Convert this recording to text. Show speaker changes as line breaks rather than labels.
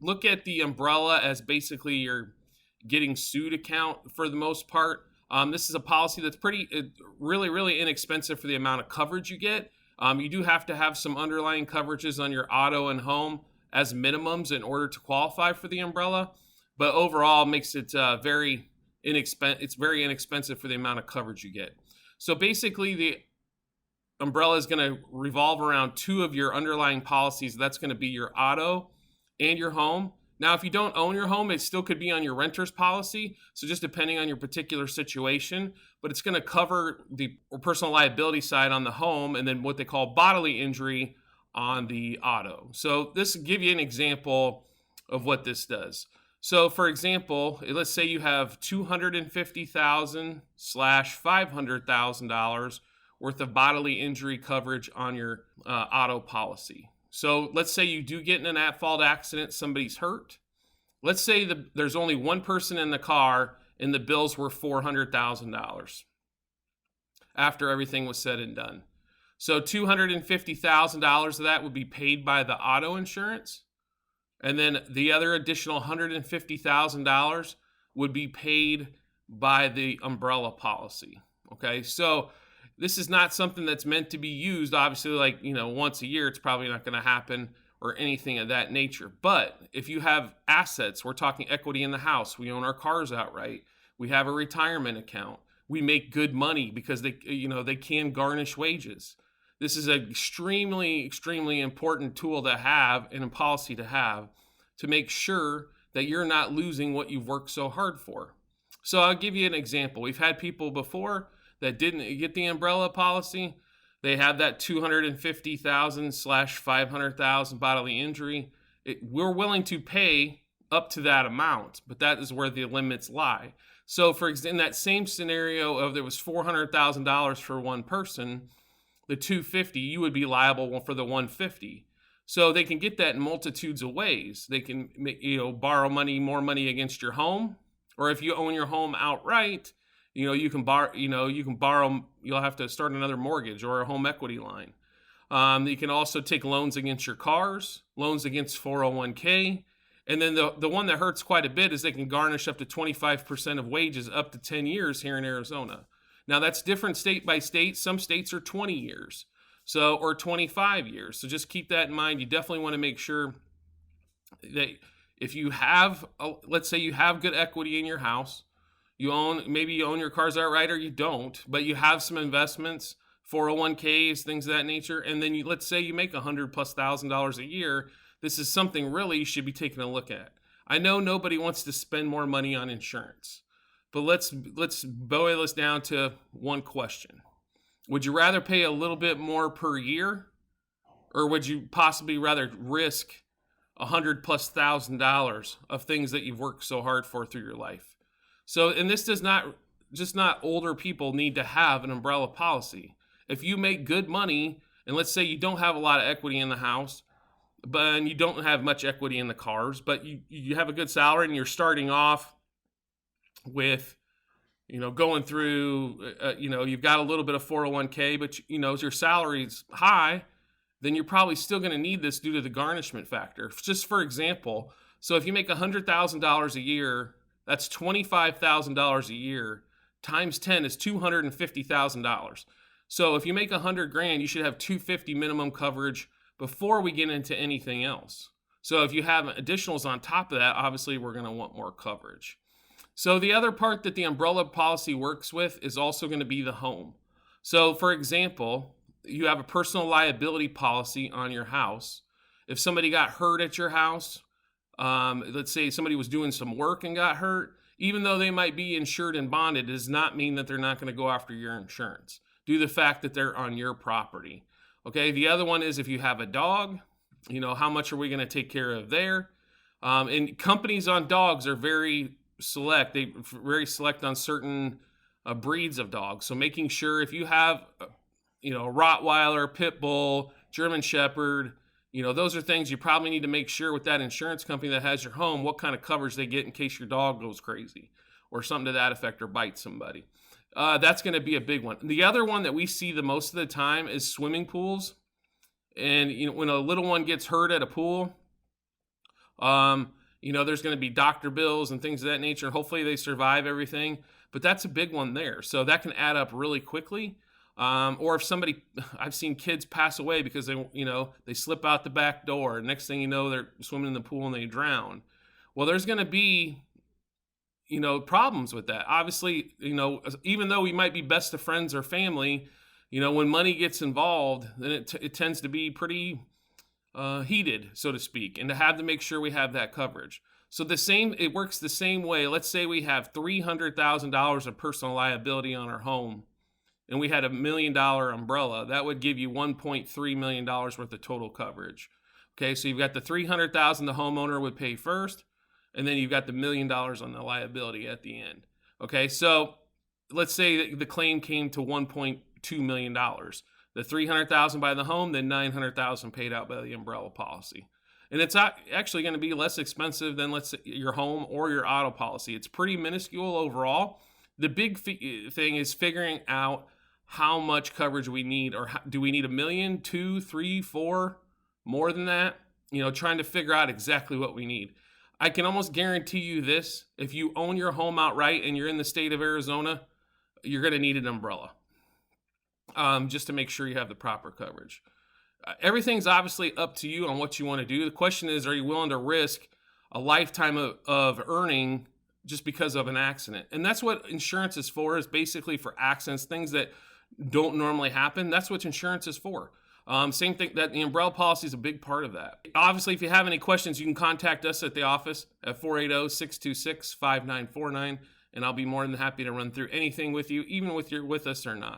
look at the umbrella as basically your getting sued account for the most part. This is a policy that's really, really inexpensive for the amount of coverage you get. You do have to have some underlying coverages on your auto and home as minimums in order to qualify for the umbrella, but overall makes it very inexpensive. It's very inexpensive for the amount of coverage you get. So basically, the umbrella is going to revolve around two of your underlying policies. That's going to be your auto and your home. Now, if you don't own your home, it still could be on your renter's policy. So just depending on your particular situation, but it's going to cover the personal liability side on the home and then what they call bodily injury on the auto. So this will give you an example of what this does. So for example, let's say you have $250,000 / $500,000 worth of bodily injury coverage on your auto policy. So let's say you do get in an at-fault accident, somebody's hurt. Let's say there's only one person in the car and the bills were $400,000 after everything was said and done. So $250,000 of that would be paid by the auto insurance. And then the other additional $150,000 would be paid by the umbrella policy. Okay, so this is not something that's meant to be used, obviously, like, once a year. It's probably not going to happen or anything of that nature. But if you have assets, we're talking equity in the house. We own our cars outright. We have a retirement account. We make good money because they can garnish wages. This is an extremely, extremely important tool to have and a policy to have to make sure that you're not losing what you've worked so hard for. So I'll give you an example. We've had people before that didn't get the umbrella policy. They had that $250,000 / $500,000 bodily injury. We're willing to pay up to that amount, but that is where the limits lie. So for example, in that same scenario of there was $400,000 for one person, the $250,000, you would be liable for the $150,000. So they can get that in multitudes of ways. They can borrow more money against your home, or if you own your home outright, you can borrow. You'll have to start another mortgage or a home equity line. You can also take loans against your cars, loans against 401k, and then the one that hurts quite a bit is they can garnish up to 25% of wages up to 10 years here in Arizona. Now that's different state by state. Some states are 20 years, or 25 years. So just keep that in mind. You definitely want to make sure that if you have, let's say you have good equity in your house, maybe you own your cars outright or you don't, but you have some investments, 401ks, things of that nature, and then let's say you make $100,000+ a year. This is something really you should be taking a look at. I know nobody wants to spend more money on insurance, but let's boil this down to one question. Would you rather pay a little bit more per year, or would you possibly rather risk $100,000+ of things that you've worked so hard for through your life? So, and this does not, just not older people need to have an umbrella policy. If you make good money, and let's say you don't have a lot of equity in the house, and you don't have much equity in the cars, but you have a good salary and you're starting off with, going through, you've got a little bit of 401k, but your salary's high, then you're probably still going to need this due to the garnishment factor. Just for example, so if you make $100,000 a year, that's $25,000 a year times 10 is $250,000. So if you make $100,000, you should have $250,000 minimum coverage before we get into anything else. So if you have additionals on top of that, obviously we're going to want more coverage. So the other part that the umbrella policy works with is also going to be the home. So for example, you have a personal liability policy on your house. If somebody got hurt at your house, let's say somebody was doing some work and got hurt, even though they might be insured and bonded, it does not mean that they're not going to go after your insurance due to the fact that they're on your property. Okay, the other one is if you have a dog, how much are we going to take care of there? And companies on dogs are very select. They very select on certain breeds of dogs. So making sure if you have, a Rottweiler, Pit Bull, German Shepherd, those are things you probably need to make sure with that insurance company that has your home, what kind of coverage they get in case your dog goes crazy or something to that effect or bites somebody. That's going to be a big one. The other one that we see the most of the time is swimming pools. And when a little one gets hurt at a pool, There's going to be doctor bills and things of that nature. Hopefully they survive everything, but that's a big one there. So that can add up really quickly. Or if I've seen kids pass away because they slip out the back door. Next thing you know, they're swimming in the pool and they drown. Well, there's going to be, problems with that. Obviously, even though we might be best of friends or family, when money gets involved, then it tends to be pretty heated, so to speak, and to make sure we have that coverage. So it works the same way. Let's say we have $300,000 of personal liability on our home, and we had $1 million umbrella. That would give you $1.3 million worth of total coverage. Okay, so you've got the $300,000 the homeowner would pay first, and then you've got the $1 million on the liability at the end. Okay, so let's say the claim came to $1.2 million. The $300,000 by the home, then $900,000 paid out by the umbrella policy. And it's actually going to be less expensive than, let's say, your home or your auto policy. It's pretty minuscule overall. The big thing is figuring out how much coverage we need, or do we need $1 million, 2, 3, 4, more than that? Trying to figure out exactly what we need. I can almost guarantee you this: if you own your home outright and you're in the state of Arizona, you're going to need an umbrella, just to make sure you have the proper coverage. Everything's obviously up to you on what you want to do. The question is, are you willing to risk a lifetime of earning just because of an accident? And that's what insurance is for, is basically for accidents, things that don't normally happen. That's what insurance is for. Same thing, that the umbrella policy is a big part of that. Obviously, if you have any questions, you can contact us at the office at 480-626-5949, and I'll be more than happy to run through anything with you, even with you're with us or not.